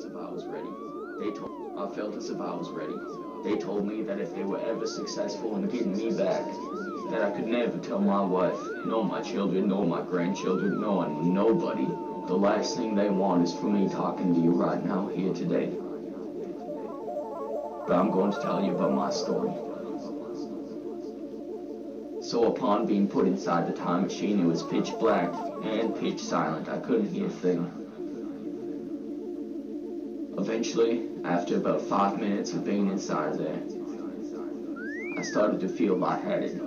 if I was ready. I felt as if I was ready. They told me that if they were ever successful in getting me back, that I could never tell my wife, nor my children, nor my grandchildren, nobody. The last thing they want is for me talking to you right now, here today. But I'm going to tell you about my story. So upon being put inside the time machine, it was pitch black and pitch silent. I couldn't hear a thing. Eventually, after about 5 minutes of being inside there, I started to feel lightheaded.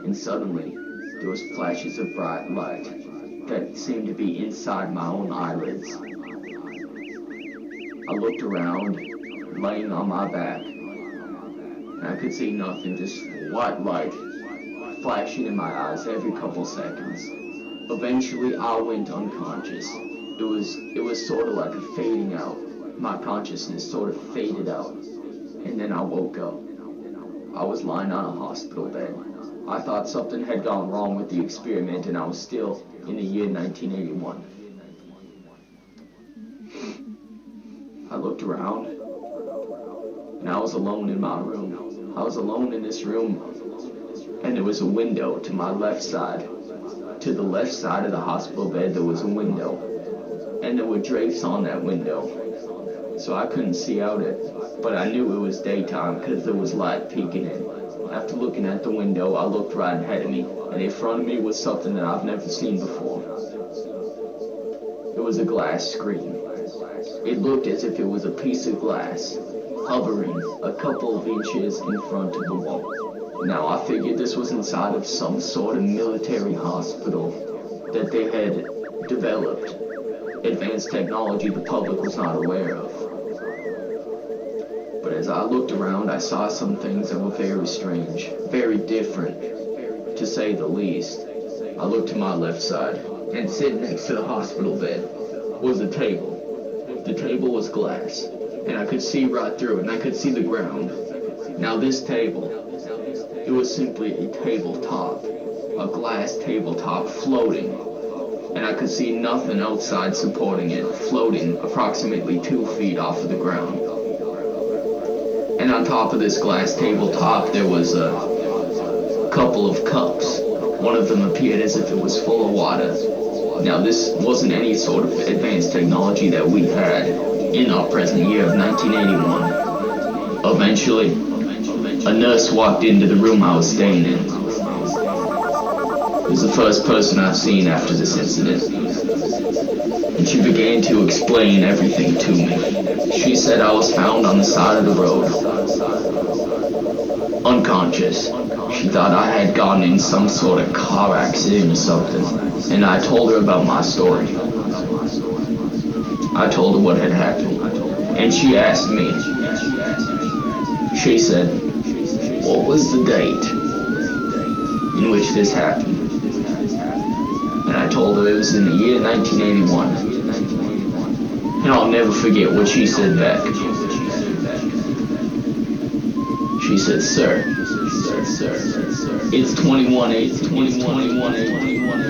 And suddenly, there was flashes of bright light that seemed to be inside my own eyelids. I looked around, laying on my back, and I could see nothing, just white light flashing in my eyes every couple seconds. Eventually, I went unconscious. It was sort of like a fading out. My consciousness sort of faded out, and then I woke up. I was lying on a hospital bed. I thought something had gone wrong with the experiment, and I was still in the year 1981. I looked around, and I was alone in my room. I was alone in this room, and there was a window to my left side. To the left side of the hospital bed, there was a window, and there were drapes on that window, so I couldn't see out it, but I knew it was daytime because there was light peeking in. After looking at the window, I looked right ahead of me, and in front of me was something that I've never seen before. It was a glass screen. It looked as if it was a piece of glass, hovering a couple of inches in front of the wall. Now, I figured this was inside of some sort of military hospital that they had developed advanced technology the public was not aware of. But as I looked around, I saw some things that were very strange, very different, to say the least. I looked to my left side, and sitting next to the hospital bed was a table. The table was glass, and I could see right through it, and I could see the ground. Now this table, it was simply a tabletop, a glass tabletop floating, and I could see nothing outside supporting it, floating approximately 2 feet off of the ground. And on top of this glass tabletop, there was a couple of cups. One of them appeared as if it was full of water. Now, this wasn't any sort of advanced technology that we had in our present year of 1981. Eventually, a nurse walked into the room I was staying in. It was the first person I've seen after this incident. And she began to explain everything to me. She said I was found on the side of the road, unconscious. She thought I had gotten in some sort of car accident or something, and I told her about my story. I told her what had happened, and she asked me. She said, what was the date in which this happened? And I told her it was in the year 1981. And I'll never forget what she said back. She said, sir, it's 21/8, 21/8.